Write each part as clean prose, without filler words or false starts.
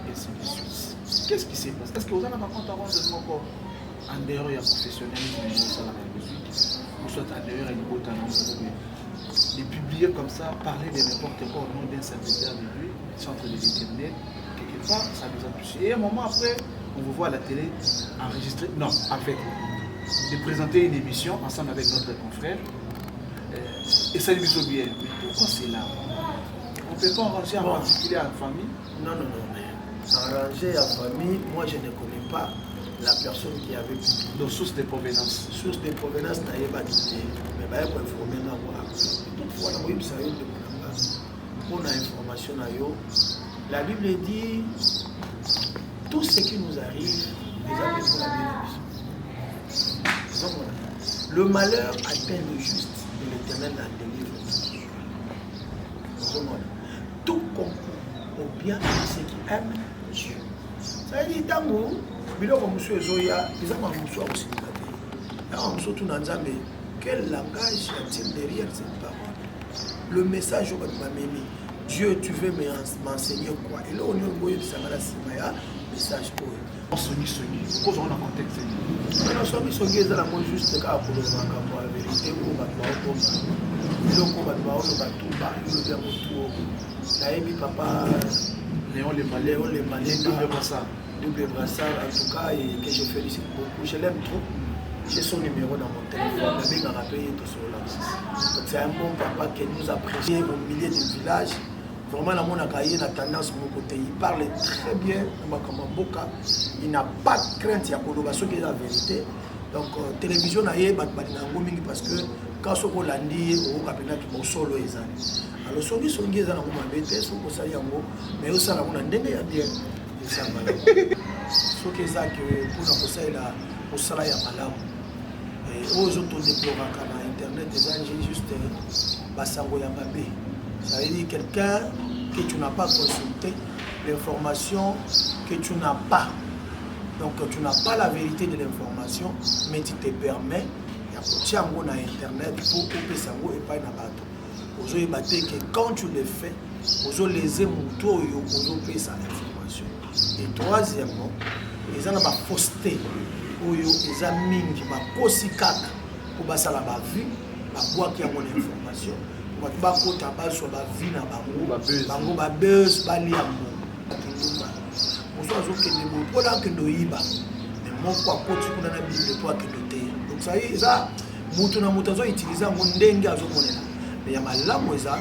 et ainsi de suite. Qu'est-ce qui s'est passé? Est-ce que vous avez un compte à rendre encore en dehors du professionnalisme de la musique, ou soit en dehors du beau talent, de publier comme ça, parler de n'importe quoi au nom d'un serviteur de lui, centre de l'Internet, quelque part, ça nous a touché. Et un moment après, on vous voit à la télé enregistrer, non, en fait, de présenter une émission ensemble avec notre confrère, et ça lui fait bien. Mais pourquoi c'est là? On ne peut pas arranger en particulier à la famille? Non, mais arranger à la famille, moi je ne connais pas la personne qui avait publié. Donc, source de provenance. Source de provenance, n'a pas dit, mais il faut informer dans moi. Toutefois, la Bible, ça y est, on a information à yo. La Bible dit tout ce qui nous arrive, les amis pour la bénédiction. Le malheur atteint le juste et l'Éternel la délivre. Tout concourt au bien de ceux qui aiment Dieu. Ça veut dire que biloko musu ezoya eza mamusu ya kosiliba te awa musu otuna nzambe quel langage y a-t-il derrière cette parole? Le message oyo bato bamemi Dieu tu veux m'enseigner quoi? eloko nini okoyebisanga na nsima ya message oyo songi kozala na contexte songi eza nango juste kaka koloba makambo ya verité oyo bato baokoma biloko bato baoloba tuba yolobi yango tu oyo nayebi papa Léon Lembalé double brassard en tout cas et que je félicite beaucoup, je l'aime trop. J'ai son numéro dans mon téléphone, c'est un bon papa qui nous apprécie au milieu du village. Vraiment, la a tendance mon côté, il parle très bien, il n'a pas de crainte, il y a qui est la vérité. Donc, télévision, parce que quand on a dit, on a solo. Alors, songi est dans mon mais aussi dans mon bien. Ce qui est ça que pour nous ça ya malamu et aux autres déplorant sur internet des juste basango ya mabe. Ça veut dire quelqu'un que tu n'as pas consulté, l'information que tu n'as pas. Donc tu n'as pas la vérité de l'information, mais tu te permets ya kotia ngo na internet pour couper sango et pas na bato. Ozo ebate que quand tu le fais, ozo léser mutu oyo ozo pesa information. Et troisièmement, ils ont une fausseté. Ils ont mingi, bakosi kaka pour basala ba vie, ba bois qui a mon information. Pour ba kota ba so ba vie na bango ba buzz ba li amu. Oso azo ke ne mo pola ke do yiba. Mais mon kwa koti kuna na bible toi ke do te. Donc ça y est ça mutu na mutu azo utiliser ngo ndenge azo monela. Mais ya malamu eza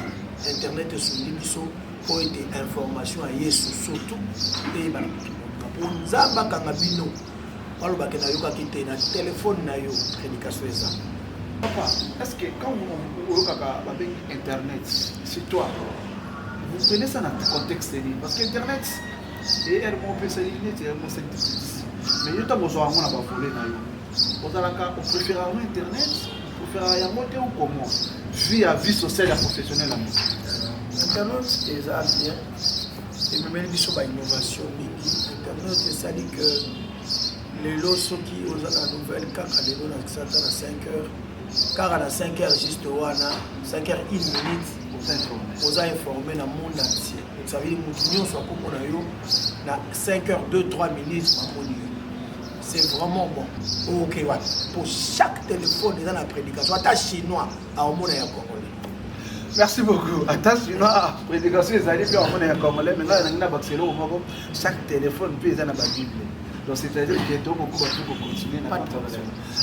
internet sur libiso pour être information à Yesu surtout et pour nzamba kanga bino baloba ke na yoka kite na téléphone na yo prédication eza. Papa, est-ce que quand vous avez internet, c'est toi, vous prenez ça dans le contexte parce qu'internet et elle peut se lire c'est un concept. Mais yo ta besoin on a pas volé na yo. On préfère internet, on préfère ya monter ou comment vie sociale et professionnelle. Internet est bien et même une innovation. Internet ça dit que les lots qui ont la nouvelle car à les lots à 5 heures car à 5 heures juste 5 heures 1 minute aux informés dans le monde entier. Donc ça veut dire que nous sommes comme 5 heures 2-3 minutes. C'est vraiment bon. Ok, pour chaque téléphone dans la prédication, à chinois à au monde et à Congolais. Merci beaucoup. Attention, la prédication est allée bien en Congolais, mais là, on a Barcelone, chaque téléphone peut être dans la Bible. Donc, c'est-à-dire qu'il y a beaucoup de continuer à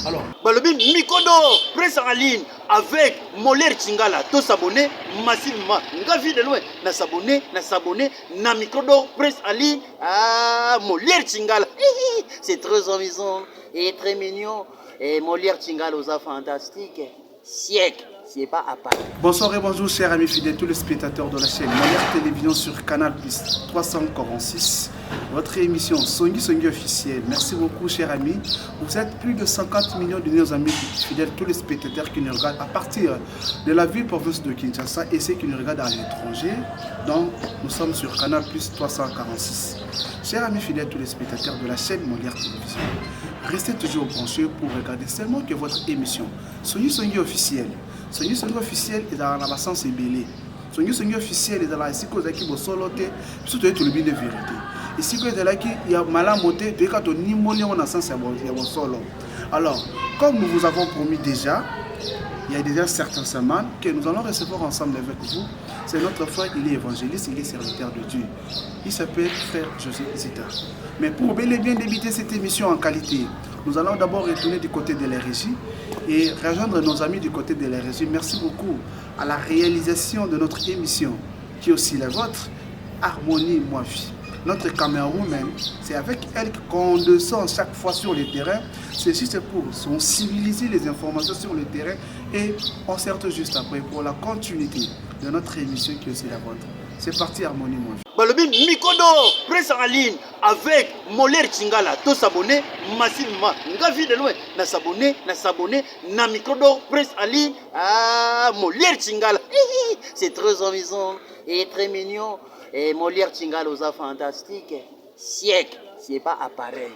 alors, Balobi Mikodo, presse en ligne avec Moller Tingala. Tous s'abonner massivement. Nga vie de loin. Na s'abonner, na Mikodo, presse en ligne. Ah, Moller Tingala. C'est très amusant et très mignon. Et Moller Tingala aux fantastique. Siècle. C'est pas à part. Bonsoir et bonjour chers amis fidèles, tous les spectateurs de la chaîne Moller Télévision sur Canal Plus 346. Votre émission Songi officielle. Merci beaucoup chers amis. Vous êtes plus de 50 millions de nos amis fidèles, tous les spectateurs qui nous regardent à partir de la ville province de Kinshasa et ceux qui nous regardent à l'étranger. Donc nous sommes sur Canal Plus 346. Chers amis fidèles, tous les spectateurs de la chaîne Moller Télévision. Restez toujours branchés pour regarder seulement que votre émission Songi officielle. Songi officiel est dans la sens ébélé. Songi officiel est dans la psychose qui vous solote, surtout tout le bien de vérité. ici que il y a malamoté de quand on y molé on a sens à solo. Alors, comme nous vous avons promis déjà, il y a déjà certaines semaines que nous allons recevoir ensemble avec vous. C'est notre frère, il est évangéliste, il est serviteur de Dieu. Il s'appelle frère José Zita. Mais pour bel et bien débuter cette émission en qualité, nous allons d'abord retourner du côté de la régie et rejoindre nos amis du côté de la régie. Merci beaucoup à la réalisation de notre émission, qui est aussi la vôtre, Harmonie Moafi. Notre camérawoman, c'est avec elle qu'on descend chaque fois sur le terrain. C'est juste pour sensibiliser les informations sur le terrain et on se retrouve juste après pour la continuité de notre émission qui est aussi la vôtre. C'est parti, Harmonie Moafi. Balobi Mikodo, presse en ligne avec Moller Chingala. Tous s'abonner massivement. Nga vie de loin. Na s'abonner, na Mikodo, presse en ligne. Ah, Moller Chingala. C'est très amusant et très mignon. Et Moller Chingala aux fantastique. Siècle, c'est pas appareil.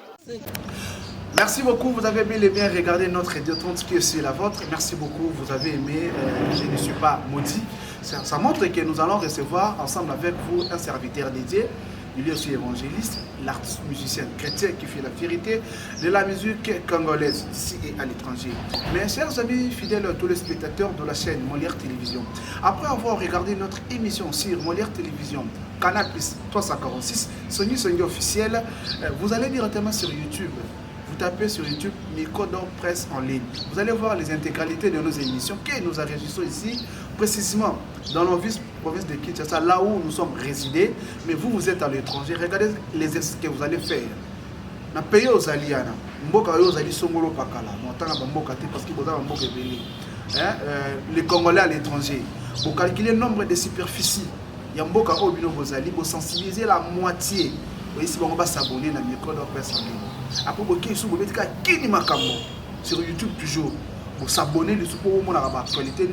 Merci beaucoup, vous avez bel et bien regardé notre Radio 30 qui est aussi la vôtre. Merci beaucoup, vous avez aimé, je ne suis pas maudit. Ça montre que nous allons recevoir ensemble avec vous un serviteur dédié. Il est aussi évangéliste, l'artiste musicien chrétien qui fait la vérité de la musique congolaise ici et à l'étranger. Mes chers amis fidèles, tous les spectateurs de la chaîne Molière Télévision, après avoir regardé notre émission sur Molière Télévision, Canal Plus 346, Songi officiel, vous allez directement sur YouTube. Vous tapez sur YouTube Mikodo Presse en ligne. Vous allez voir les intégralités de nos émissions que nous enregistrons ici, précisément dans la province de Kinshasa, là où nous sommes résidés. Mais vous, vous êtes à l'étranger. Regardez les exercices que vous allez faire. Dans le pays aux Aliana, les Congolais à l'étranger. Pour calculer le nombre de superficies, il y a Mboka Obino Bozali pour sensibiliser la moitié. Ici, on va s'abonner à Mikodo Presse en ligne. Après, sur YouTube toujours. Pour s'abonner pour mon actualité.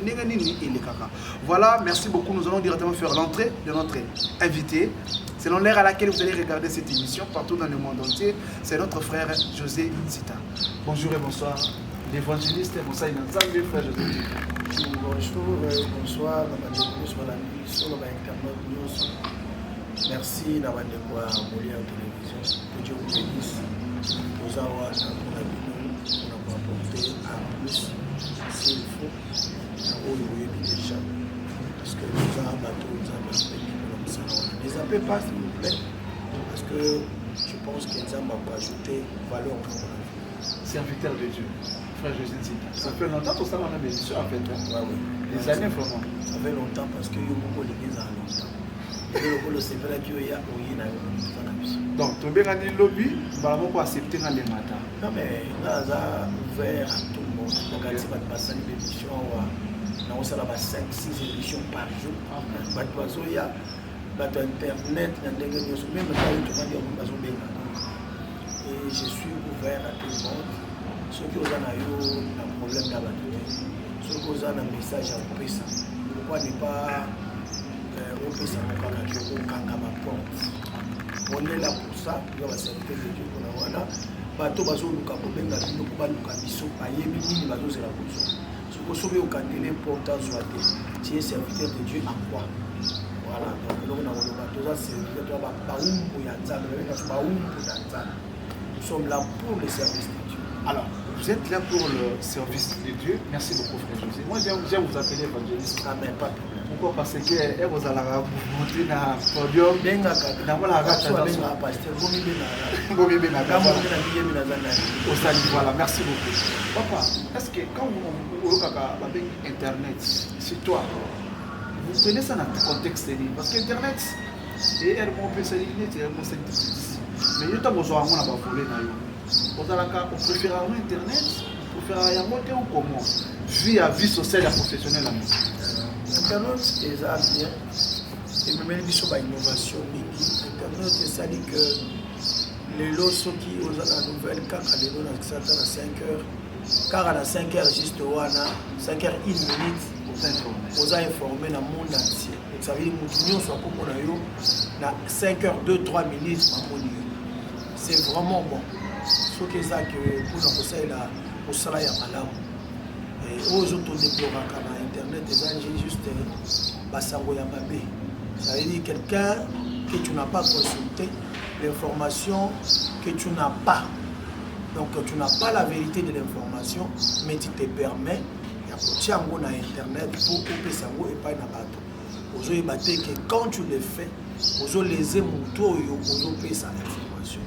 Voilà, merci beaucoup. Nous allons directement faire l'entrée de notre invité. Selon l'heure à laquelle vous allez regarder cette émission partout dans le monde entier, c'est notre frère José Zita. Bonjour et bonsoir. L'évangéliste, bonsoir, frère José Zita. Bonjour, bonsoir, merci d'avoir Molière Télévision. Que Dieu vous bénisse. Nous avons apporté à plus s'il faut au lieu déjà. Parce que nous avons ne les appelez pas s'il vous plaît. Parce que je pense qu'ils ont ajouté valeur au fond. Serviteur de Dieu, frère José Zita. Ça fait longtemps que ça m'a bénéficié en fait. Oui. Des années vraiment. Ça fait longtemps parce que nous avons longtemps. Donc, tu as dit lobby, tu as accepté dans les matins. Non, mais là, ça a ouvert à tout le monde. Donc, il y a des émissions, on a 5-6 émissions par jour. Il y a Internet, même et je suis ouvert à tout le monde. Ceux qui ont un problème d'abandon, ceux qui ont un message à presse, pourquoi ne pas. On est là pour ça, il y a la serviteur de Dieu pour la bateau bazo luka kobenga bino ko baluka biso ayebi nini bazo zela kozo soko sobe okandele importance wa te tu es serviteur de Dieu à quoi. Voilà, donc on a le bateau ça serviteur de baumbu ya nzambe avec baumbu ya nzambe. Nous sommes là pour le service de Dieu. Alors, vous êtes là pour le service de Dieu. Merci beaucoup, frère José. Moi, j'aime vous appeler évangéliste. Amen, pas de problème. Pourquoi? Parce que vous allez monter dans le podium. Voilà, merci beaucoup. Papa, est-ce que quand vous avez Internet, c'est toi, vous prenez ça dans le contexte? Parce qu'Internet, on peut se limiter, mais il y a des gens qui ont volé. On préfère Internet, on préfère monter ou comment? Vie à vie sociale et professionnelle. Internet est bien. Et même si on a une innovation, Internet c'est dit que les lots qui ont la nouvelle, car les lots à 5 heures, car à 5 heures juste 5 heures 1 minute, on a informé dans le monde entier. Ça veut dire que nous sommes à 5 heures 2-3 minutes. C'est vraiment bon. Ce que ça que pour nous ça là, il y a malade. Et aux autres déplorants sur Internet, c'est juste Basango Yamabé. Ça veut dire quelqu'un que tu n'as pas consulté, l'information que tu n'as pas. Donc tu n'as pas la vérité de l'information, mais tu te permets de coacher en internet pour couper ça et pas na bateau. Aujourd'hui, que quand tu le fais, vous les émoutons et vous payer sa information.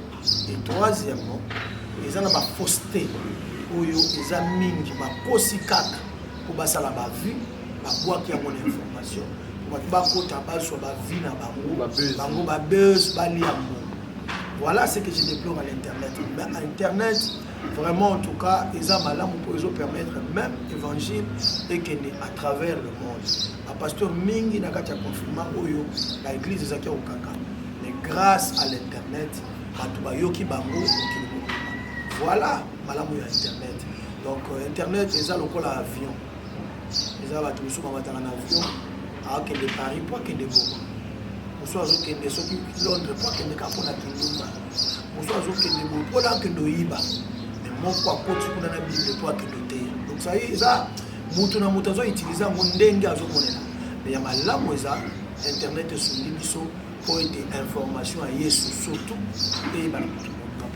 Et troisièmement, ils ont la fausseté, ils ont mis aussi quatre pour passer la vie, pour voir qu'il y a mon information, pour voir sur la vie, la buzz, voilà ce que je déplore à l'Internet. Mais à l'Internet, vraiment en tout cas, ils ont malin pour permettre même l'évangile et qu'il est à travers le monde. Le pasteur Mingi n'a qu'à confirmer l'église de Zaki Okaka. Mais grâce à l'Internet, voilà malin pour l'Internet. Donc Internet, ils ont le avion. Ils ont un avion alors qu'il est Paris, pas qu'il est beau. Bonsoir, je suis ceux qui Londres, pas que les capons à Kinduma. Bonsoir, je suis les beaux, pas que nous y va. Mais mon quoi, pour tu connais la Bible, toi que nous t'es. Donc ça y est, ça, Moutona Moutazo utilise mon dengue à Zomonela. Mais il y a mal là, moi, ça, Internet sur l'émission pour être information à Yesu, surtout. Et bah,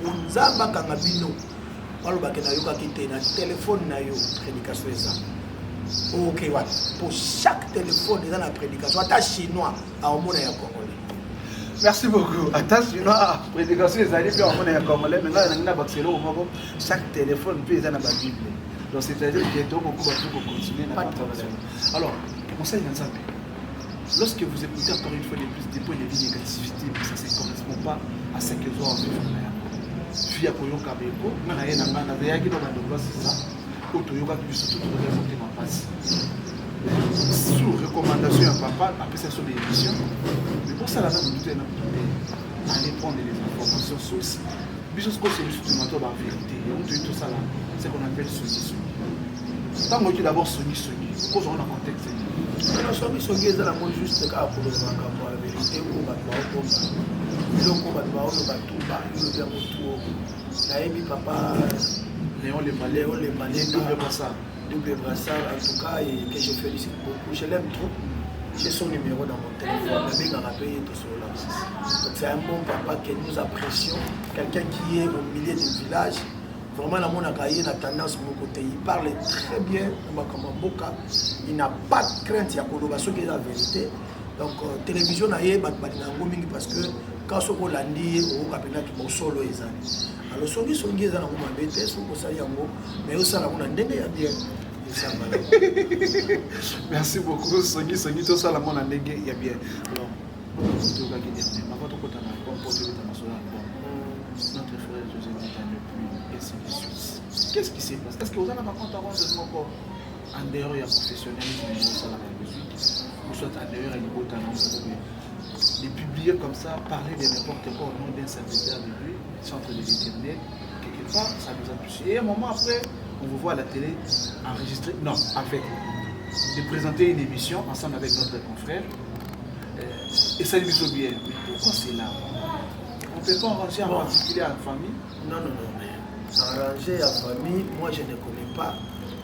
pour nous, ça va quand Mabino. Alors, bah, que na yoka qui na téléphone na yo prédication ça. Ok, ouais. Pour chaque téléphone, il y a la prédication. Attache chinois à Omona et à Congolais. Merci beaucoup. Attache chinois à prédication, ils allaient faire Omona et à Congolais. Mais là, il y a un chaque téléphone, il y a la Bible. Donc, c'est-à-dire qu'il y a beaucoup de continuer. Alors, conseil dans ça. Lorsque vous écoutez encore une fois des points de vie négativité, ça ne correspond pas à ce que vous avez fait. Fille à Koyoka Beko, on a un an, c'est ça. Sous recommandation à papa, après ça sur l'émission. Mais pour ça, là, vous devez aller prendre les informations sources. Mais ce que c'est juste la vérité. Et on dit tout ça là, c'est qu'on appelle Sony. Tant que tu d'abord Sony, cause on a un contexte. Non, Sony, c'est la mode juste pour la vérité ou papa. Léon les Malais, double brassard, en tout cas, et que je félicite beaucoup. Je l'aime trop. J'ai son numéro dans mon téléphone. C'est un bon papa que nous apprécions. Quelqu'un qui est au milieu du village. Vraiment, la mon a tendance de mon côté. Il parle très bien. Il n'a pas de crainte. Il y a qui est la vérité. Donc, télévision, parce que quand on l'a dit, on a solo. Alors, Songi est dans mon bête, mais aussi dans mon bien. Merci beaucoup, Songi, tout ça, la mon année, il y a bien. Alors, notre frère José depuis et ainsi de suite. Qu'est-ce qui s'est passé? Est-ce que vous avez un compte à rendre en dehors il y a professionnalisme et ou soit en dehors il y a talent? De publier comme ça, parler de n'importe quoi au nom d'un serviteur de lui, centre de l'éternel, quelque part, ça nous a touché. Et un moment après, on vous voit à la télé enregistrer, non, en fait, de présenter une émission ensemble avec notre confrère. Et ça nous fait bien. Mais pourquoi c'est là? On ne peut pas arranger en particulier à la famille? Non, mais arranger à la famille, moi je ne connais pas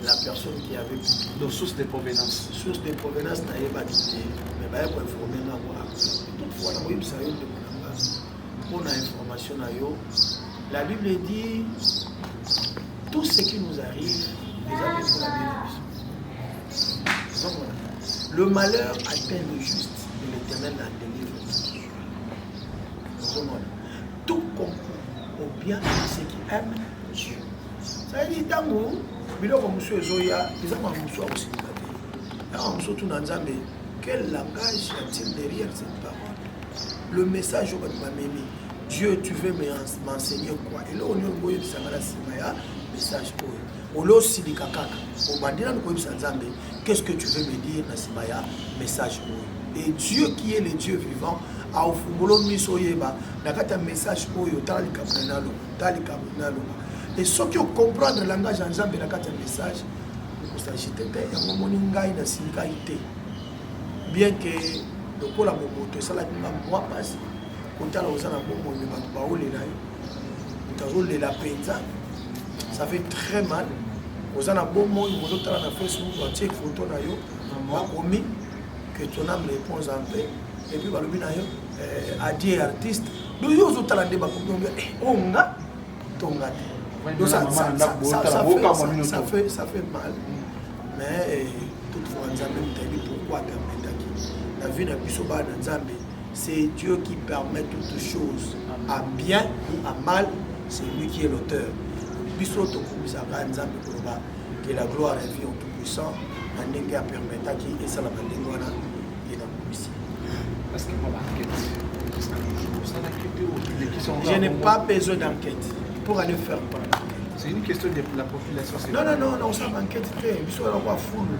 la personne qui avait publié. Donc, source de provenance. Source de provenance, n'a pas dit. Mais il faut informer moi. Toutefois, la Bible, ça y est, pour l'information, la Bible dit tout ce qui nous arrive, les amis pour la bénédiction. Le malheur atteint le juste et l'Éternel la délivre. Tout concourt au bien de ceux qui aiment Dieu. Ça veut dire, dans vous, monsieur Zoya, ils ont un monsieur aussi. Quel langage y a-t-il derrière cette parole? Le message au Mamemi, Dieu, tu veux m'enseigner quoi? Et là, on est au message pour l'os di kakaka. Au bandina, qu'est-ce que tu veux me dire, Nasimaya? Message pour. Et Dieu qui est le Dieu vivant, a offert misoyeba, n'a qu'un message pour yo, tali kabinalo. Et ceux qui comprennent le langage en Zambie, n'a qu'un message. Bien que le col à Momoto, ça l'a dit moi passe. Quand tu as osé la bombe, il va te baouler là. Tu as roulé la paysanne. Ça fait très mal. Osé la bombe, il va te la Facebook, tu as check photo là. Tu as commis que ton âme réponse en paix. Et puis, a dit artiste, Donc yo zo talande ba ko onga tonga. Donc ça fait mal. Mais toutefois Nzambe mutabi pourquoi permettre la vie n'a plus bas Nzambe, c'est Dieu qui permet toutes choses à bien ou à mal, c'est lui qui est l'auteur. Biso to kumisa ka Nzambe koloba que la gloire revient au tout-puissant, ndenge a permettre qui et ça la bandingo wana et na kumisi. Parce que voilà, je n'ai pas besoin d'enquête pour aller faire part. C'est une question de la population. Non, ça m'enquête très. Il faut avoir foule.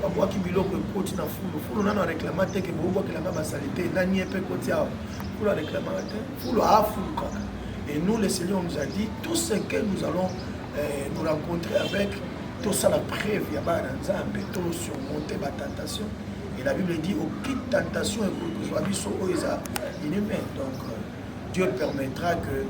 On voit qu'il y a un côté dans foule. Foule, on a réclamé que vous voyez que la même saleté. On n'y a pas de côté. Foule a réclamé. Foule a foule. Et nous, le Seigneur nous a dit tout ce que nous allons nous rencontrer avec, tout ça la preuve, il y a pas d'ensemble, tout surmonter la tentation. Et la Bible dit aucune tentation est pour que soit inhumaine. Donc, Dieu permettra que.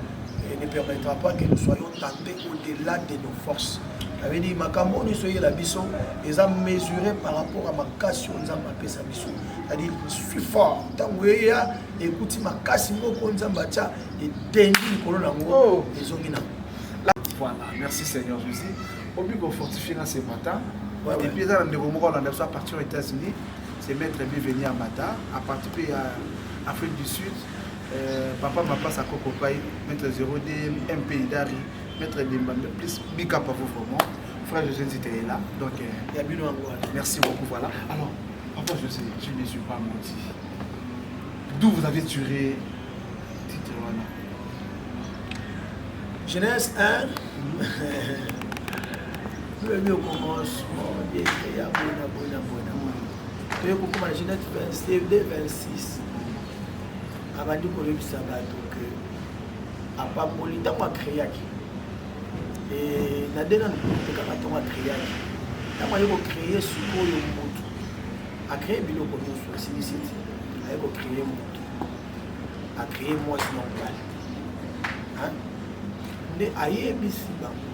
Et ne permettra pas que nous soyons tentés au-delà de nos forces. Ça veut dire que nous soyons la bisson, ils ont mesuré par rapport à ma casse, ils ont appelé sa bisson. C'est-à-dire, je suis fort. Tant que vous écoutez ma casse, ils ont battu et tendu le colon en ils ont mis. Voilà, merci Seigneur Jésus. Au but qu'on fortifie ce matin, depuis les années on a parti aux États-Unis, c'est Maître venu à Mata, à participer à Afrique du Sud. Papa m'a passé à Cocopaï, Maître 0D, MP Dari, Maître Dimbambe, plus big up à vous vraiment. Frère José était là, donc merci beaucoup. Voilà. Alors, papa José, je ne suis pas menti. D'où vous avez tiré titre voilà. Genèse 1. Le mieux commencement, il y a Genèse 26. Abandi kolebisa bato ke apamoli ntango akreaki nadena kaka ntango akreaki ntango aye kocreye sikoyo motu akreye biloko nyonso asilisiti aye kocreye motu akreye mwasi na mobali nde ayebisi bango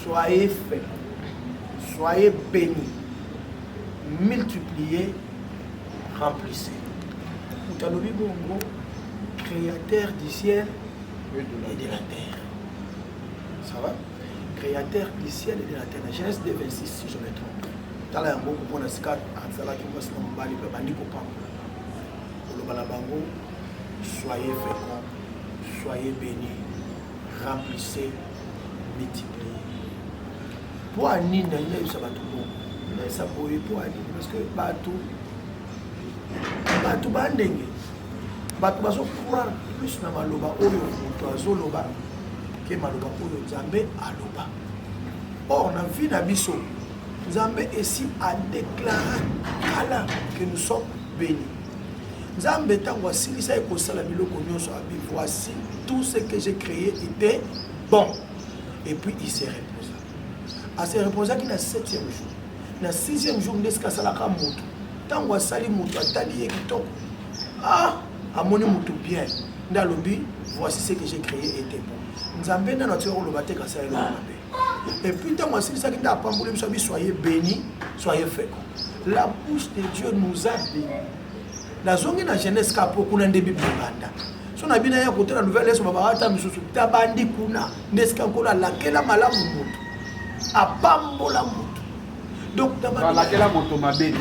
soyez féconds, soyez bénis, multipliez, remplissez. Mutalobi Bongo, créateur du ciel et de la terre. Ça va? Créateur du ciel et de la terre. Genèse 2, 26, si je me trompe. Tala yango pour la skat, Anzala qui voit son bali, bandi copain. Pour le balabango, soyez féconds, soyez bénis, remplissez, multipliez. Pour Anine, il y a eu ça bateau. Il y a eu ça pour Anine, parce que bateau. Bato bandenge bato bazo croire plus na maloba oyo moto azoloba ke maloba oyo Nzambe aloba. Or na vie na biso Nzambe ici a déclaré kala que nous sommes bénis. Nzambe tango asilisa ekosala biloko nyonso abi voici tout ce que j'ai créé était bon. Et puis il s'est reposé. À se reposer qui na 7e jour. Na 6e jour ndeska salaka moto. Tango asali moto atali ekitoko. Amoni moto bien. Ndalobi, voici ce que j'ai créé était bon. Nzambe na notre roloba te kasa elo mabe. Et puis tango asali ça qui na pambole biso bi soyez bénis, soyez féconds. La bouche de Dieu nous a bénis. La zongi na Genèse kapo kuna nde Bible banda. So na bina ya côté la nouvelle leçon baba ata misusu tabandi kuna ndeska kola lakela malamu moto. Apambola moto. Donc tabandi lakela moto mabe.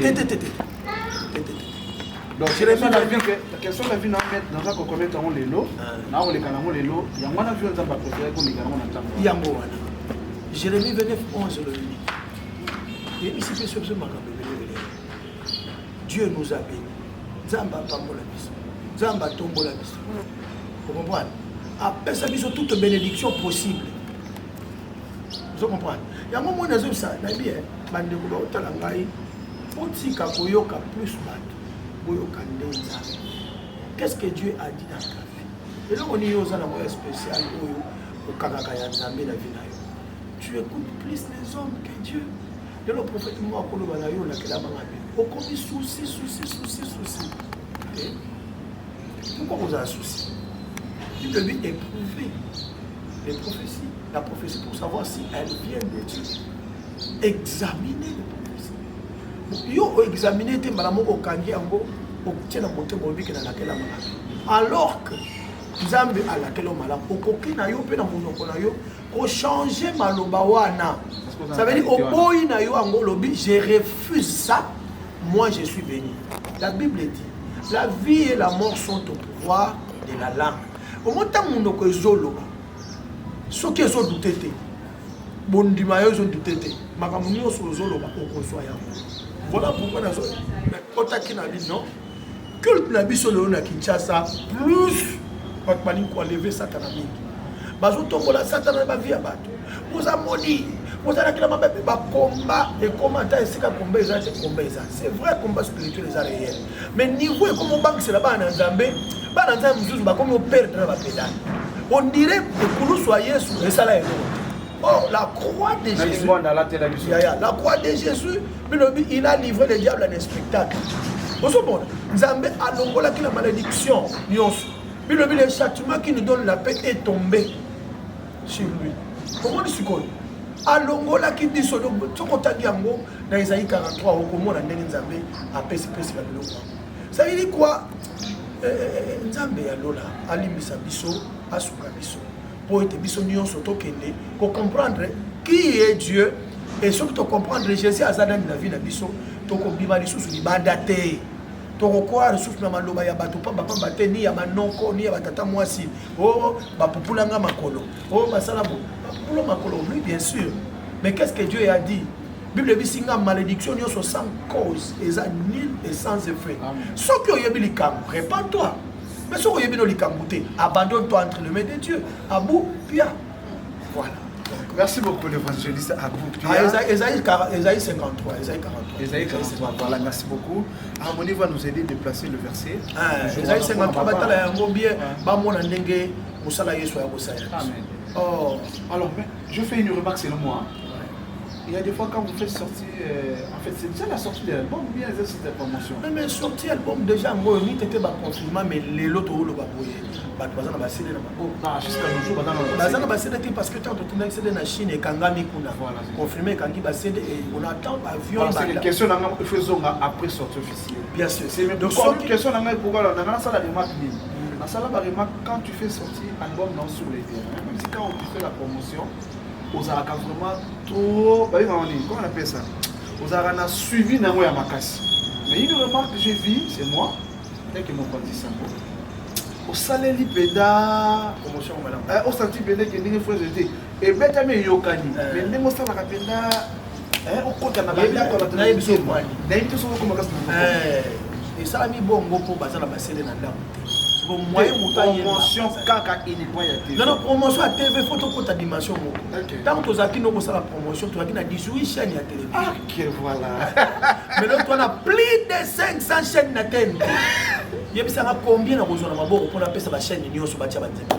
Donc, quelles sont la vie dans un commettre en l'élo, dans les canaux l'élo, il y a moins de violence à préférer qu'on les gagne en Jérémie 29, 11 le dit. Et ici, c'est sur ce moment Dieu nous a bénis. Zamba pambola biso. Zamba tombola biso. Vous comprenez? Après ça, ils ont toute bénédiction possible. Vous comprenez? Il y a un moment où on a ça, on a dit, bandeko ba otalangai, otika koyoka plus bad. Qu'est-ce que Dieu a dit dans ta vie? Et là, on est aux endroits spéciaux au Kakakaya Nzambe la vie. Tu écoutes plus les hommes que Dieu. Et le prophète moi pour le balayo la kela bangabe. Au commis souci. Pourquoi vous avez un souci? Il devait éprouver les prophéties. La prophétie pour savoir si elle vient de Dieu. Examiner les prophéties. Yo examiner te malamo okangi yango okotie na motema oyebi ke nalakela malamu alors que nzambe alakela malamu okoki na yo mpe na monoko na yo kochange maloba wana. Ça veut dire oboyi na yo yango olobi je refuse ça, moi je suis béni. La Bible dit la vie et la mort sont au pouvoir de la langue. Au moment où monoko ezoloba soki ezodute te bondima yo ezodute te makambo nyonso ozoloba okozwa yango. Voilà pourquoi nazo otaki na bi non culte na biso lelo na Kinshasa plus bato balingi kolever satana mingi bazotombola satana na bavie ya bato bozamoni bozalaki na mabe bakomba ekoma ata esika komba eza te komba eza c'est vrai combat spirituel eza réel mais niveau ekoma obakisela bana na nzambe mosusu bakomi operdre na bapedani on dirait ekulusu ya yesu esala eloko te. Oh, la croix de Jésus, la croix de Jésus, il a livré le diable à un spectacle. Nzambe a longola qui la malédiction. Le châtiment qui nous donne la paix est tombé sur lui. Comment dit-ce qu'on a longola qui dit son yango dans Isaïe 43 au comment la Nzambe a pesi la loi. Ça veut dire quoi? Nzambe ya lola alimisa biso asuka biso. Pour être bisognon surtout pour comprendre qui est Dieu et surtout comprendre Jésus à Zadan la vie de biso to ko bimali susu ni bandate to ko kwa susu na maloba ya bato pa papa bate ni ya manoko ni ya batata mwasi oh ba populanga makolo oh basala bo populo makolo oui bien sûr mais qu'est-ce que Dieu a dit? Bible dit singa malédiction yo sans cause et ça nul et sans effet ce que yebi likam répands-toi. Mais si vous avez abandonne-toi entre les mains de Dieu. Abou Pia. Voilà. Merci beaucoup l'évangéliste Abou Pia. Esaïe 53. Esaïe 43. Voilà, merci beaucoup. Harmonie va nous aider à déplacer le verset. Esaïe 53. Alors, je fais une remarque selon moi. Il y a des fois quand vous faites sortir, en fait c'est déjà la sortie de l'album ou bien c'est la promotion? Mais sortie l'album déjà, moi je n'étais pas confinement mais les lots au loba boye. Bah tu vas en passer dans ma peau. Non, jusqu'à nos jours dans la passer parce que tant que tu n'as cédé na Chine et Kangami kuna. Confirmé quand il va céder et on attend avion. C'est une question là faisons après sortie officielle. Bien sûr. C'est même donc une question là pourquoi là dans ça la remarque ni. Dans ça la remarque quand tu fais sortir album non sur les terrains même si quand on fait la promotion aux Arabes vraiment trop, comment on appelle ça? Aux Arabes a suivi Nango Yamakasi. Mais une remarque que j'ai vue, c'est moi, dès que mon parti s'en va. Au salaire l'ipeda, promotion madame. Au senti pédé que n'est pas jeté. Et bête à mes yokani. Mais n'est pas ça la péda. Au côté na péda quand la télé est moi. N'est pas ça comme ça. Et ça a mis bon pour baser la basse de Nanda. Promotion kaka uniquement ya TV. Non, promotion à TV, faut que ta dimension. Tant que tu as qui nous la promotion, tu as qui na 18 chaînes à télévision. Ah, que voilà. Mais là, tu as plus de 500 chaînes à télé. Il y a combien de besoin pour appeler ça chaîne Union sur Batia Banzeka.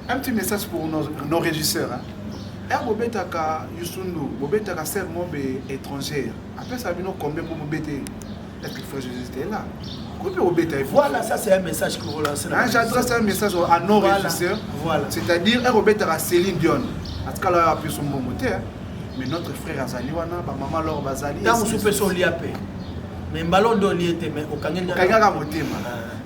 Un petit message pour nos régisseurs. Bobetaka Yusundu, Bobetaka serment étrangère. Après ça, nous combien pour Bobete? Est-ce que frère Jésus était là? Voilà, ça c'est un message que vous lancez. J'adresse un message à nos régisseurs. Voilà. C'est-à-dire, un Robert à Céline Dion. En tout cas, là, il a son bon moteur. Mais notre frère Azali, maman Laure Bazali. Dans mon souper, son liapé. Mais ballon de liété, mais au Kanganga.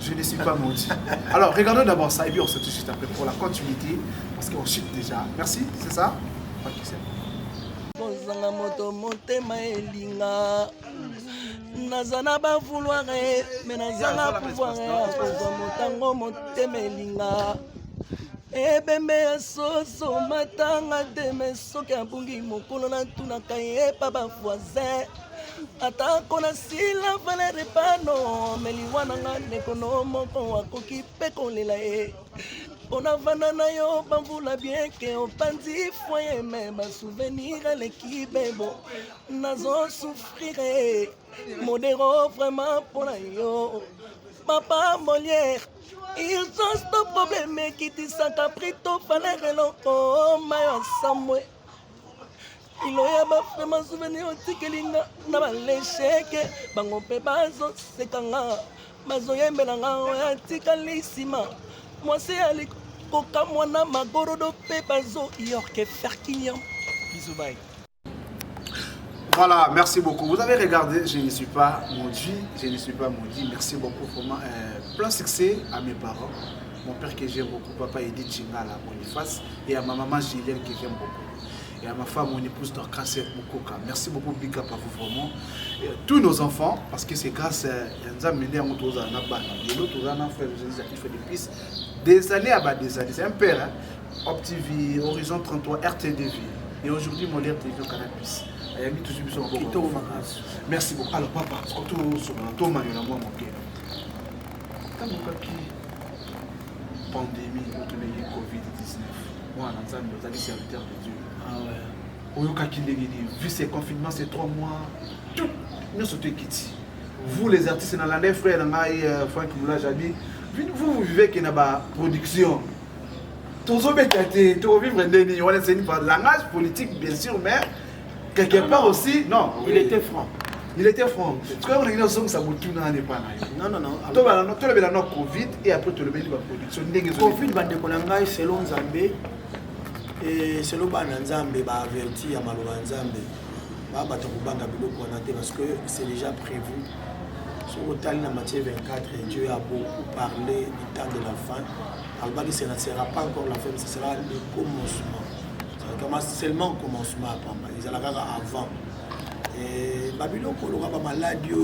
Je ne suis pas maudit. Alors, regardons d'abord ça et puis on se touche juste après pour la continuité. Parce qu'on chute déjà. Merci, c'est ça? Ok, c'est bon. Nazana ba vouloir mais nazana pouvoir kozwa motango motema elinga ebembe soso matanga teme soki abungi mokolo na tunaka ye pa ba voisin atako na sila valere pano meliwana nga nekono moko akoki pe kolela ye ona vana na yo bamvula bien ke opandi foye me basouvenir eleki bebo nazo souffrir modéro vraiment pour la yo papa Molière ils ont ce problème qui dit ça caprito fallait reloko mayo samwe iloya ba vraiment souvenir otikelinga na balesheke bango pe bazo sekanga bazo yembelanga oya tikalisima moi c'est ali koka mwana magorodo pe bazo yorke ferkinyam bisou bye. Voilà, merci beaucoup. Vous avez regardé, je ne suis pas maudit, Merci beaucoup, vraiment. Plein succès à mes parents. Mon père que j'aime beaucoup, papa Edith Chingala, Boniface, et à ma maman Gillienne que j'aime beaucoup. Et à ma femme, mon épouse Dorcas Mukoka. Merci beaucoup, big up à vous vraiment. Et tous nos enfants, parce que c'est grâce à Nzamene à Moutoza Nabana. Et l'autre, on a un frère qui fait des pistes. Des années à des années. C'est un père, hein. OptiV, Horizon 33, RTDV. Et aujourd'hui, mon RTDV au Canal Plus. Merci beaucoup. Alors, papa, surtout sur ton manuel, moi, mon père. Quand on a pandémie, Covid-19, moi, on a dit serviteur de Dieu. Ah ouais. Vu ces confinements, ces 3 mois, tout, nous sommes quittés. Vous, les artistes, dans l'année, frère, Franck Moula, Jabi, vous vivez qu'il y a une production. Tout ça, c'est un langage politique, bien sûr, mais quelque part aussi, non. Il était franc. Il était franc. Ce qu'on a dit, c'est que non. Tu as le Covid et après tu as la production. Covid, selon Zambé, et selon Nzambe, averti à Maloba Nzambe, parce que c'est déjà prévu. Sur le temps de Matthieu 24, Dieu a beaucoup parlé du temps de la fin. Alors, ce ne sera pas encore la fin, ce sera le commencement. Ça commence seulement le commencement ils allaient avant. Et Babylone, il y a des maladies, des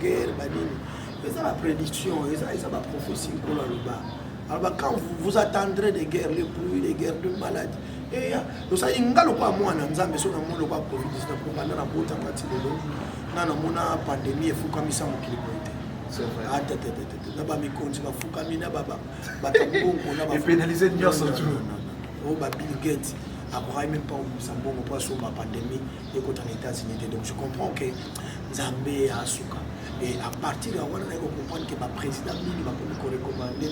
guerres, c'est la prédiction, c'est la prophétie. Alors quand vous attendrez des guerres, les pluies, les guerres de maladies, et nous savons que nous avons Covid-19 pandémie, il faut que nous soyons c'est vrai. Et pénaliser nous surtout. Bill Gates a même pas sur la pandémie et aux États-Unis. Donc je comprends que Zambé a Souka. Et à partir de là, on a compris que le président va recommander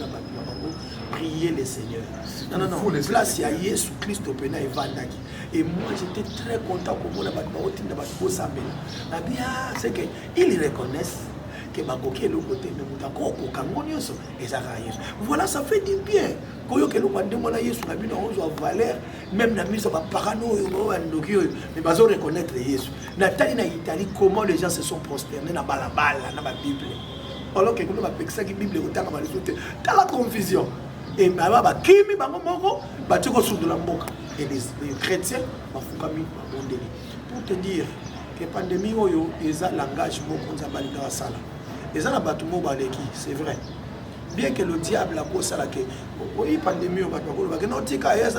prier le Seigneur. Non. Place, il y a Jésus Christ au Pena et Vandaki. Et moi, j'étais très content pour moi. C'est qu'ils reconnaissent que Bakoki est le côté de Moutako, Kangonioso, et Zaraïs. Voilà, ça fait du bien. Koyo que l'on demande à Jésus, la vie a valeur, même la mise en parano, mais ils vont reconnaître Jésus. Nathalie en Italie, comment les gens se sont prosternés dans la Bible. Alors que nous avons fait la Bible, dans la confusion. Et Kimi, et les chrétiens, pour te dire que la pandémie, ils ont un langage beaucoup de sala. Ils ont un bâtiment c'est vrai. Bien que le diable a posé la question, oui, pandémie, il y a un autre cas, il y a un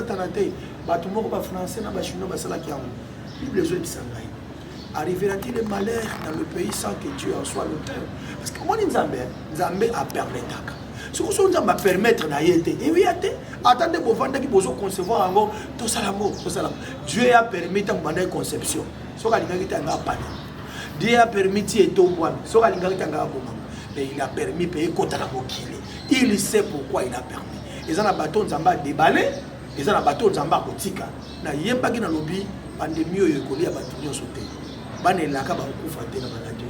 bâtiment français, il y a un chinois, il y a un Bible, arrivera-t-il le malheur dans le pays sans que Dieu en soit l'auteur? Parce que moi, Nzambe a permis d'aka. Ce que nous va permettre d'ailleurs, et oui, attendez, vous vendez qui vous concevoir encore tout ça l'amour. Dieu a permis de conception. Ce que Dieu a permis de tomber. Ce que mais il a permis de payer contre la moquille. Il sait pourquoi il a permis. Ils ont un bâton Zamba déballé, ils ont un bâton Zamba botika. Na yemba qui na lobby, pandémie au école a bâton sauté. Bané la kaba okufaté na maladie.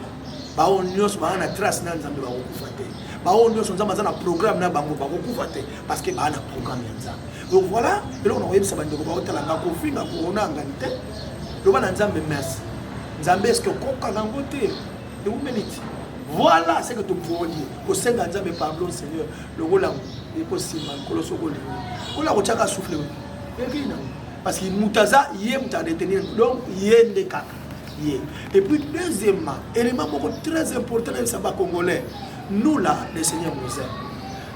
Ba on nyos ba na trace na Nzambe ba okufaté. Ba on nyos Nzamba za na programme na bango ba okufaté parce que ba na programme ya Nzambe. Donc voilà, et là on a eu ça bande ko ba otala nga kofinga ko ona ngante. Le ba na Nzambe merci. Nzambe est-ce que koka ngangote? Et vous ménite. Voilà ce que tu peux dire. Au sein de Nzambe pardon Seigneur, le rôle est possible colosso ko lingo. Ola ko chaka souffler. Parce qu'il mutaza yem ta détenir donc yende kaka. Et puis deuxièmement, élément très important dans le sabbat congolais, nous là, le Seigneur nous aime.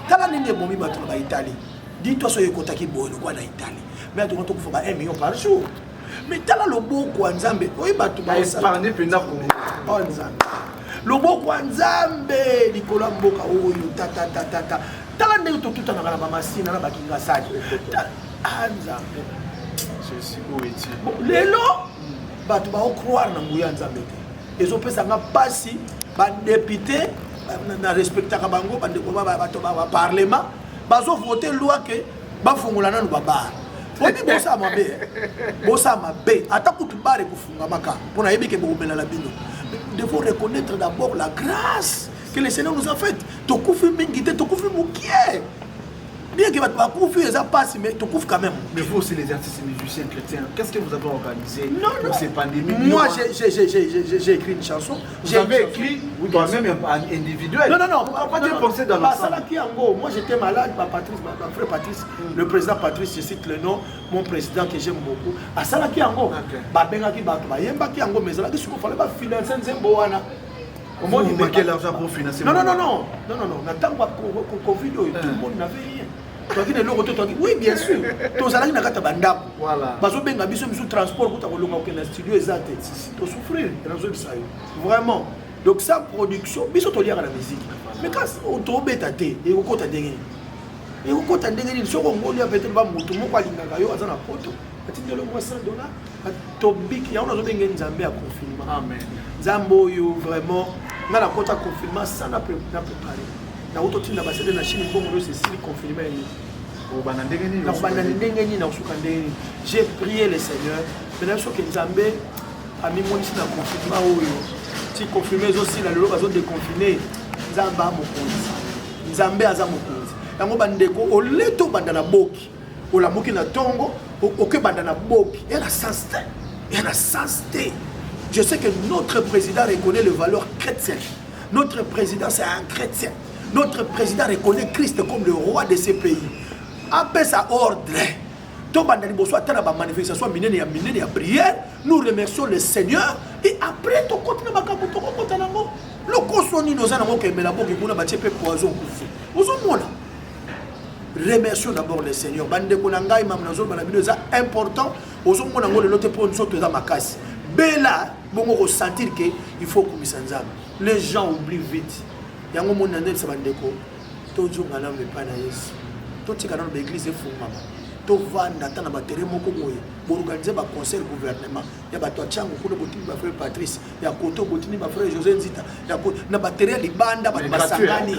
Tala nini bomi bato na Italie. Dis-toi so yekota ki boyo kwa na Italie. Mais tu vas faut 1 million par jour. Mais tala lobo kwa Nzambe, oyi bato ba épargner pena pour Nzambe. Lobo kwa Nzambe likola mboka oyo tata. Tala ndenge to tuta na bana mama sina na bakinga saki. Nzambe. Je suis où est-il? Lelo bato ba croire na nguya Nzambe te ezopesa nga pasi ba député na respectaka bango ba ndeko ba bato ba parlement bazo voter loi que ba fungola nanu baba obi bosa mabe ata kutu bare kufunga maka pona yebi ke bomela la bino. Il faut reconnaître d'abord la grâce que le Seigneur nous a faite. Tokufi mingite tokufi mukie Bien que va couvrir, ça passe, mais tu couvres quand même. Mais vous aussi, les artistes musiciens chrétiens, qu'est-ce que vous avez organisé pour ces pandémies? Moi, j'ai écrit une chanson. Vous avez écrit toi-même individuel? Non. Pourquoi tu pensé dans l'ensemble? Moi, j'étais malade, ma frère Patrice, le président Patrice, je cite le nom, mon président que j'aime beaucoup. À Salaki Ango, Babengaki Batma, Yembaki Ango, mais là, il fallait pas financer Nzemboana. Comment vous manquez l'argent pour financer? Non. N'attends pas Covid, tout le monde n'avait rien. Oui, bien sûr. Tous les gens qui voilà. Transport pour le studio exact. Tu souffrir. Vraiment. Donc, ça, production, il faut lier à la musique. Mais quand on tombe, il y a un côté de et au côté de il faut qu'on ait peut-être pas moto, mon quoi l'ingayo, à la photo. Il y a $100. Tobic, il y a un autre Zambie à confinement. Amen. Zambo, vraiment, dans la côte à confinement, ça n'a pas préparé. Na uto na basede na Chine bongo c'est si confinement j'ai prié le Seigneur maintenant ce que Nzambe a mis mon na confinement si confiné aussi na lelo bazo déconfiné Nzamba mokonzi Nzambe aza mokonzi yango bandeko oleto bandana boki ola moki na tongo oke bandana boki et la sainteté je sais que notre président reconnaît les valeurs chrétiennes notre président c'est un chrétien. Notre président reconnaît Christ comme le roi de ce pays. Après sa ordre, prière, nous remercions le Seigneur et après, remercions d'abord le Seigneur. Important. Il faut que les gens oublient vite. Yango monandel sabandeko tozo ngala me pana Yesu totika na l'église fumama to vanda tana batere moko moye organiser ba concert gouvernement ya bato chango kuna botini ba frère Patrice ya koto botini ba frère José Nzita ya na batere libanda ba basangani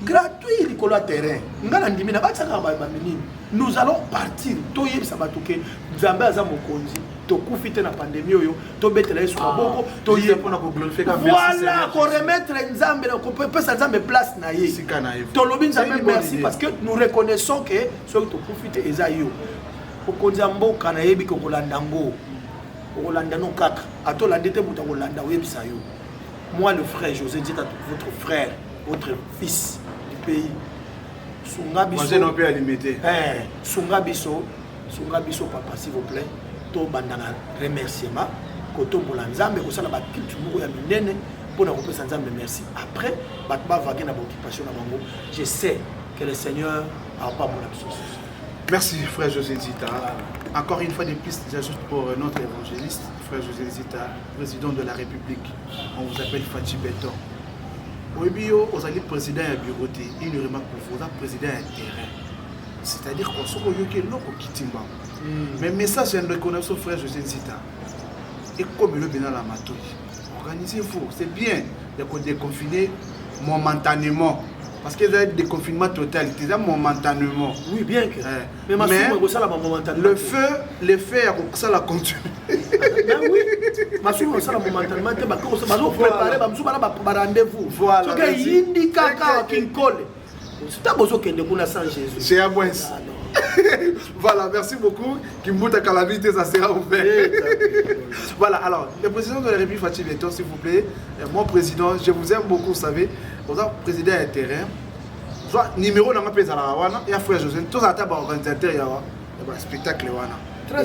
gratuit likolo terrain ngala ndimi na bataka ba minini nous allons partir to yebisa batuke Nzambe aza mokonzi to kufite na pandémie oyo to betela Yesu maboko to yepona ko glorifier ka merci voilà ko remettre Nzambe na ko pesa Nzambe place na ye to lobi Nzambe merci parce que nous reconnaissons que so to kufite eza yo okonza mboka na yebi ko kolanda ngo kolanda no kaka atolande te buta kolanda webisa yo moi le frère José dit à votre frère votre fils du pays sunga biso moi je n'en peux limiter sunga biso papa s'il vous plaît to bandana remerciement koto mbolanzambe ko sala ba kitu moko ya minene pour na kopesa nzambe merci après ba vaguer na occupation na bango je sais que le Seigneur a pas mon absence. Merci frère José Nzita. Encore une fois des pistes j'ajoute pour notre évangéliste frère José Nzita, président de la République. On vous appelle Fachi Beton. Oibio ozali président ya bureau te il remarque pour vous président ya terrain. C'est-à-dire qu'on se reyoke loko kitimba. Mais message je reconnais son frère José Nzita. Et comme le bénin la matouille. Organisez-vous, c'est bien de déconfiner momentanément. Parce qu'il y a un déconfinement total, c'est momentanément. Oui, bien que. Mais le feu, ça la continue. Oui, ma soeur, ça la momentanément, c'est préparer, rendez-vous. Voilà. C'est un bon. Voilà, merci beaucoup. Kimbuta Calamité, ça sera ouvert. Voilà, alors, le président de la République, Fachi Beton, s'il vous plaît, mon président, je vous aime beaucoup, vous savez, vous êtes président d'un terrain. Soit numéro dans ma pays à la Hawana, et à frère José, tous à table organisateur, il y a un spectacle Hawana.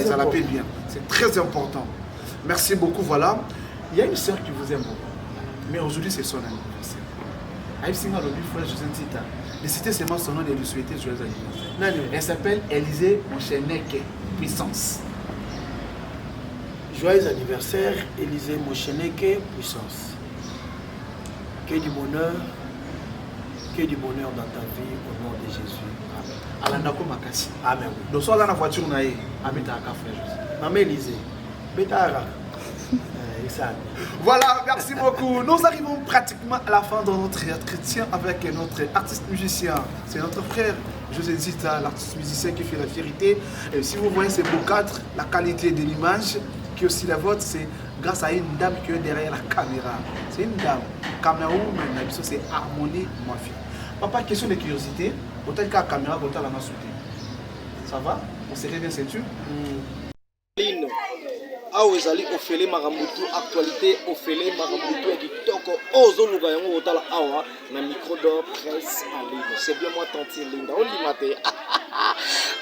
Ça la paie bien, c'est très important. Merci beaucoup, voilà. Il y a une sœur qui vous aime beaucoup, mais aujourd'hui c'est son anniversaire. Aïe Singa, le frère José Nzita. De citer seulement son nom et de lui souhaiter joyeux anniversaire. Elle s'appelle Élisée Mocheneke, puissance. Joyeux anniversaire, Élisée Mocheneke, puissance. Que du bonheur dans ta vie au nom de Jésus. Amen. Alandako Makasi. Amen. Donc, soit dans la voiture, on a habité à frère José. Maman Élisée, Bétara. Voilà, merci beaucoup. Nous arrivons pratiquement à la fin de notre entretien avec notre artiste musicien. C'est notre frère José Nzita, l'artiste musicien qui fait la vérité. Et si vous voyez ces beaux cadres, la qualité de l'image, qui est aussi la vôtre, c'est grâce à une dame qui est derrière la caméra. C'est une dame. Caméra, c'est Harmonie Mafia. Papa, question de curiosité. Autant que la caméra, autant la main soutée. Ça va? On serrait bien ceinture? awa ezali ofele makambutu actualité ofele makambutu ya kitoko ozoluka yango otala awa na micro d'or presse en ligne. C'est bien moi tanti linda olima te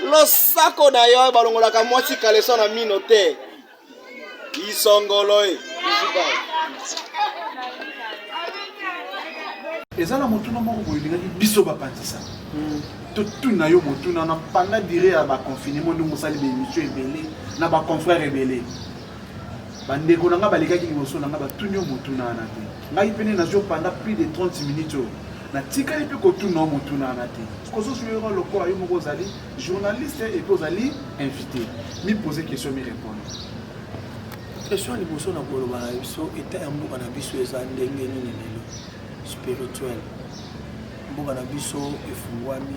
losako na yo balongolaka mwasi kaleso na mino te isongolo e ezala motuna moko boyelingaki biso bapandisa totuna yo motuna na panda dire ya baconfinement nde mosali baémission ebele na baconfrère ebele bandeko na nga balekaki liboso na nga batuni yo motuna wana te ngai pene nazwi panda plus de 30 minutes oyo natikali mpe kotuna yo motuna wana te kozosuyera lokola yo moko ozali journaliste epe ozali invité mipose question mirépondre question liboso na koloba na biso eta ya mboka na biso eza ndenge nini lelo spirituel mboka na biso efungwami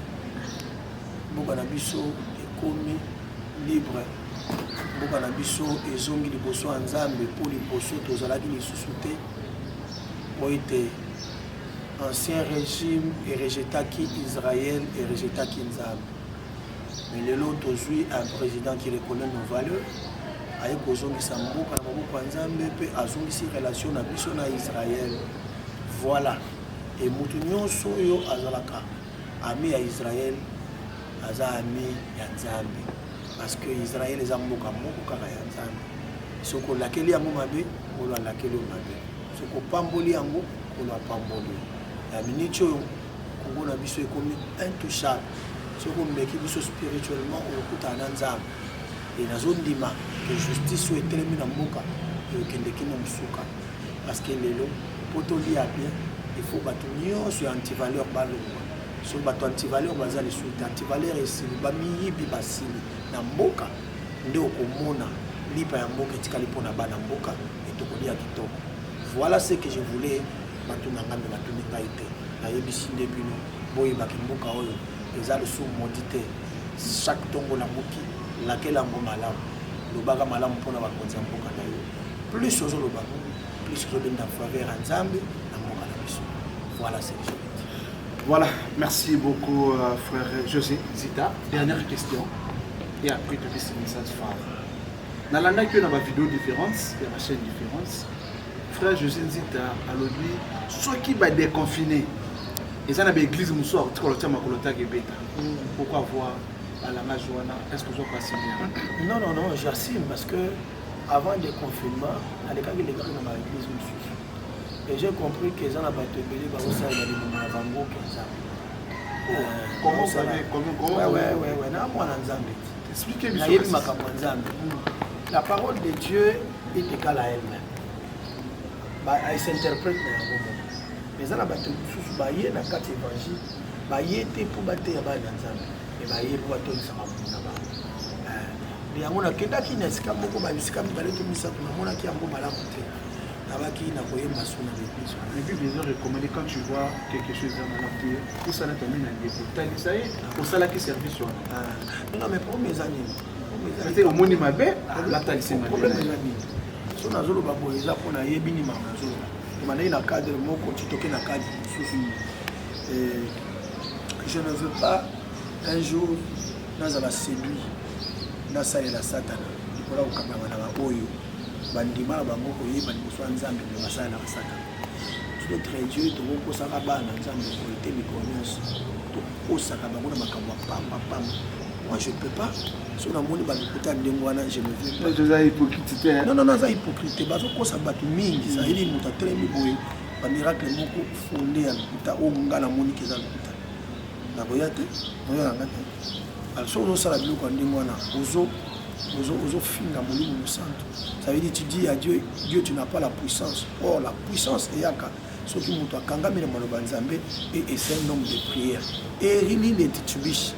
mboka na biso ekomi libre mboka na biso ezongi liboso ya nzambe mpo liboso tozalaki lisusu te po ete ancien régime erejetaki Israël erejetaki nzambe mais lelo tozwi un président qui reconnaît nos valeurs aye kozongisa mboka na maboko ya nzambe mpe azongisi relation na biso na Israël. Voilà. Et mutu nyonso oyo azalaka ami ya Israël aza ami ya nzambe parce que Israël eza mboka moko kaka ya nzambe soko lakeli yango mabe kolo lakeli mabe soko pamboli yango kolo pamboli ya miniti oyo kongo na biso ekomi intouchable soko mbeki biso spirituellement okuta na nzambe et nazondima que justice oyo etelemi na mboka ekendeki na mosuka parce que lelo poto lia bien il faut bato nyonso ya antivaleur balongwa so bato antivaleur baza lisusu antivaleur esili bamiyibi basili na mboka nde okomona lipa ya mboka etikali mpona bana mboka etokolia kitoko. Voilà ce que je voulais bato na ngambe batuni ngai te nayebisi nde bino boyebaki mboka oyo eza lisusu modi te chaque tongo na moki laquelle yango malamu lobaka malamu mpona bakonzi ya mboka na yo plus ozoloba plus ozobenda faveur ya nzambe na mboka na biso. Voilà ce que je veux dire. Voilà, merci beaucoup frère José Zita. Dernière question et après tu fais ce message phare. Dans la vidéo différentes, il y a ma chaîne différente. Frère José Zita a lui ceux qui va déconfiner. Et ça n'a pas église moussou tu collecte ma collecte qui bêta. Pourquoi voir à la majoana est-ce que vous passez bien? Non non non, j'assume parce que avant le confinement, dans les cas les gars dans l'église moussou. Et j'ai compris que ça n'a pas été belé par ça dans les moments avant que ça. Comment ça va? Comment ouais, na moi na nzambe. Expliquez-moi ça. La parole de Dieu est égale à elle-même. Bah, elle s'interprète dans un moment. Mais ça n'a pas été sous baillé dans quatre évangiles. Baillé était pour battre à bas dans nzambe. Et baillé pour battre ça va là-bas. Les amona kenda qui n'est pas beaucoup bah jusqu'à me parler de ça pour amona qui a un bon malade. Qui n'a pas eu ma soeur avec lui. Et puis les gens recommandent quand tu vois quelque chose dans la nature, pour ça la termine à dire ça y est, pour ça là qui service sur. Non mais pour mes amis. C'était au monde ma belle, la taille c'est ma problème mes amis. So na zolo ba boyeza pour na yebini ma zolo. Demandez na cadre moko tu toke na cadre souci. Je ne veux pas un jour dans la séduit dans ça et la satana. Pour là au kamama na boyo. Bandima bango koyeba liboso ya nzambe mpe basala na basaka notre Dieu tokokosaka bana nzambe koyete mikolo nyonso tokosaka bango na makambo ya pamba. Moi je peux pas so namoni balikuta ndenge wana je ne veux pas hypocrite. Non aza hypocrite bazokosa bato mingi zayeli moto atelemi boye bamiracle moko fonde ya lokuta oyo nga namoni keza lokuta nakoya te oyoyanga te also ozosala biloko ya ndenge wana finga molimo santo. Ça veut dire tu dis à Dieu, Dieu tu n'as pas la puissance. Or la puissance est yaka. Ce qui montre à Kangame le Manobanzambe et c'est un nombre de prières. Et Rili les titubiches.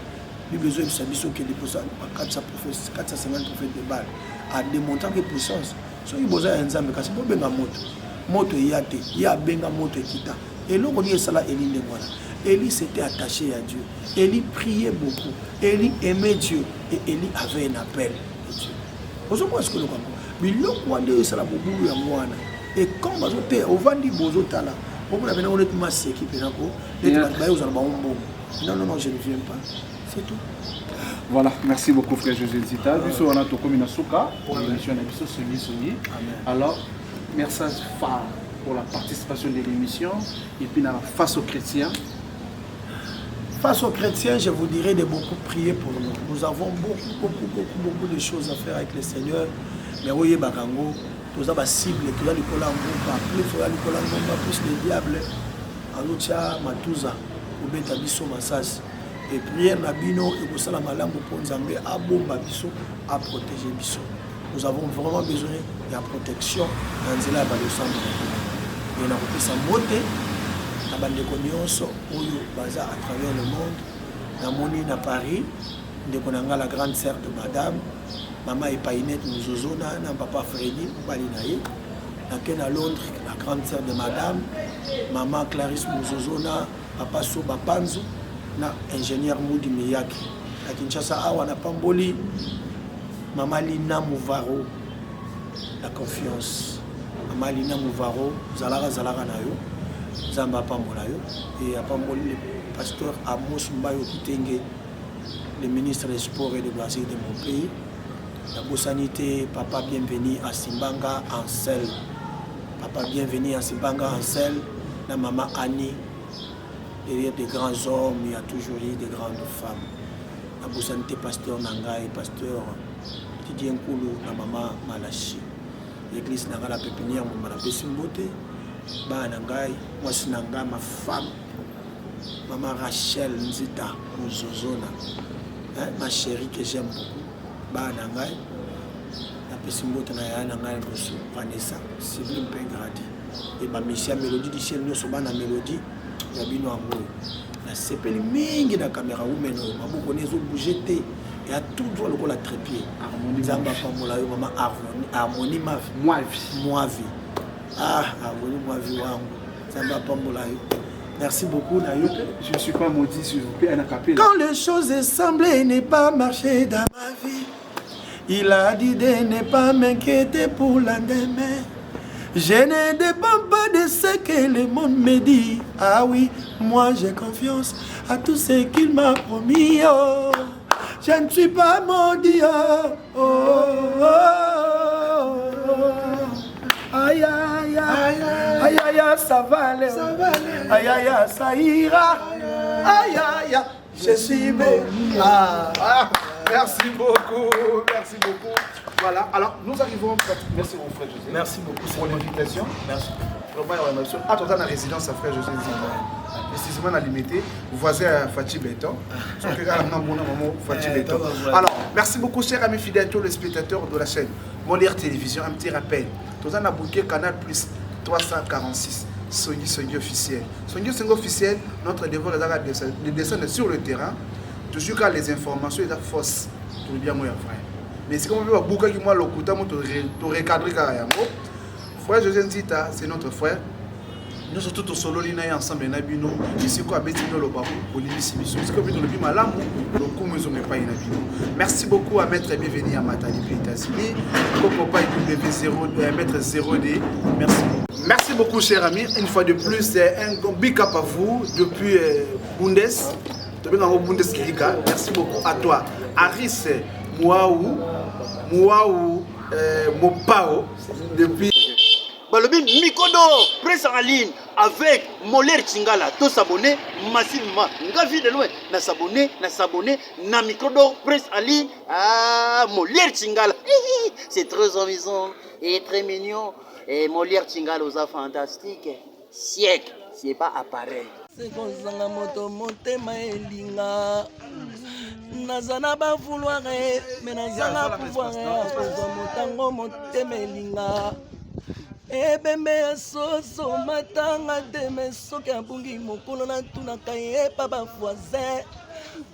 Lui besoin de savoir ce qu'il dépose à 450 prophètes de Baal. À démontrer que puissance. Ce qui besoin d'un Nzambe kasi pour benga moto. Moto yate, ya benga moto ekita. Et l'on dit ça là Élie Ndengwana. Élie s'était attaché à Dieu. Élie priait beaucoup. Élie aimait Dieu et Élie avait un appel. Est-ce que le biloko wande esala bobulu ya mwana et quand bazote ovandi bozotala omona bena onet maseki penako et bayo za ba mbongo Non, non, non, je ne viens pas. C'est tout. Voilà, merci beaucoup frère José Nzita. Biso on a to comme Nasuka pour l'émission Biso Songi. Alors, message phare pour la participation de l'émission et puis face aux chrétiens. Face aux chrétiens, je vous dirais de beaucoup prier pour nous. Nous avons beaucoup de choses à faire avec le Seigneur. Mais oui, Bakango, tous les cibles, tous les colambos, plus les diables, Aloucha, Matouza, Oubeta Bisso, Massas. Et prière Nabino et Boussala Malambo pour Nzambé à Bomba Bisso, à protéger Bisso. Nous avons vraiment besoin de la protection dans Nzela Balosam. Et on a repris sa beauté. Na bandeko nyonso oyo baza à travers le monde na moni na Paris ndeko nanga la grande sœur de madame maman Epainette Muzozona na papa Freddy Mbali naye na ke na Londres la grande sœur de madame maman Clarisse Muzozona papa Soba Panzo na ingénieur Moudi Miyaki na Kinshasa awa na Pamboli maman Lina Mouvaro la confiance maman Lina Mouvaro zalaka na yo Zamba Pambolayo et à Pamboli le pasteur Amos Mbayo Kitenge, le ministre des Sports et des Loisirs de mon pays. La Bossanité, papa bienvenue à Simbanga Ansel. Papa bienvenue à Simbanga Ansel. La maman Annie. Derrière des grands hommes, il y a toujours eu des grandes femmes. La Bossanité, pasteur Nangaï, pasteur Tidien Koulou, la maman Malachi. L'église Nangala Pépinière, mon marabé Simbote. Ba nangai mwasi nanga ma femme maman Rachel Nzita Muzozona ma chérie que j'aime beaucoup ba nangai la pesimbote na ya nangai bosu Vanessa Siblim Pengradi et ma mission mélodie du ciel nous sommes na mélodie ya bino amour na sepeli mingi na caméra ou meno maboko nezo bouger te et à tout droit le la trépied harmonie zamba pamola yo maman harmonie ma vie ah, moi vie ça va pas merci beaucoup Nayo. Je ne suis pas maudit s'il vous plaît. Quand les choses semblaient ne pas marcher dans ma vie, il a dit de ne pas m'inquiéter pour l'endemain. Je ne dépends pas de ce que le monde me dit. Ah oui, moi j'ai confiance à tout ce qu'il m'a promis. Oh, je ne suis pas maudit. Oh, oh, oh, oh. Aïe aïe aïe aïe aïe ça va aller, aïe aïe ça ira, aïe aïe je suis béni. Merci beaucoup, merci beaucoup. Voilà, alors nous arrivons. Merci mon frère José. Merci beaucoup pour l'invitation. Merci. Attends, dans la résidence à frère José précisément à limité, voisin à Fatih Béton. Alors, merci beaucoup, chers amis fidèles, tous les spectateurs de la chaîne Molière Télévision. Un petit rappel. Tous en a booké Canal Plus 346. Songi officiel. Songi officiel, notre devoir est de descendre sur le terrain. Toujours quand les informations sont fausses. Tout bien, moi, frère. Mais si on veut bouquer qui moi le coup, tu recadrer carrément. Frère José Nzita, c'est notre frère. Nous sommes tous solo ensemble nabino. Ici quoi betino le babu pour l'imisi biso. Parce que nous le bima lamu, le coup nous on pas nabino. Merci beaucoup à maître bienvenue à Matali depuis États-Unis. Coco pas bébé 0 maître 0D. Merci. Merci beaucoup chers amis. Une fois de plus un big up à vous depuis Bundes. Depuis dans Bundesliga. Merci beaucoup à toi. Aris Mouaou Mopao depuis Balobi Mikodo, presse en ligne avec Moller Chingala. Tous s'abonner massivement. Ngavi de loin. Na s'abonner, na Mikodo, presse en ligne. Ah, Moller Chingala. C'est très amusant et très mignon. Et Moller Chingala aux fantastique. Siècle, c'est pas appareil. C'est comme ça la moto monte ma elinga. Nazana ba vouloir mais nazana pouvoir. Motango monte ma elinga. Ebembe ya soso matanga deme soki abungi mokolo na tunaka ye pa ba voisin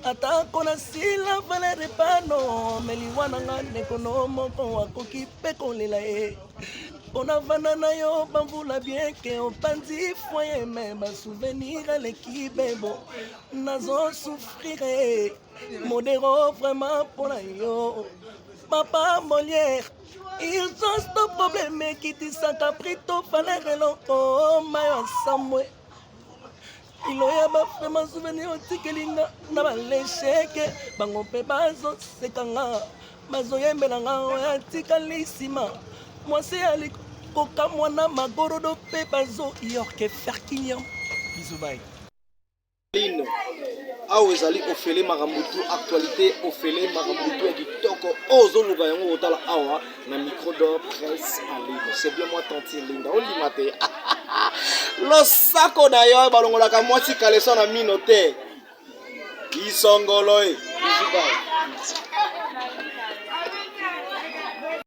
atako na sila valere pano meliwana nga nekono moko akoki pe kolela ye mpona vanda na yo bamvula bien ke opanzi foye me basouvenir eleki bebo nazosouffrire modero vraiment mpona yo papa Molière. Ils ont ce problème qui dit ça caprito fallait reloko mayo samwe iloya bafema souvenir otikelinga na balesheke bango mpe bazosekanga bazoyembelanga oyo atikali nsima mwasi alikoka mwana magorodo mpe bazoyorke ferkinyam bizubai awa ezali ofele makambutu actualité ofele makambutu ya kitoko ozoluka yango otala awa na micro d'or presse en ligne c'est bien moi tanti linda olima te losako na yo balongolaka mwasi kaleso na mino te isongolo e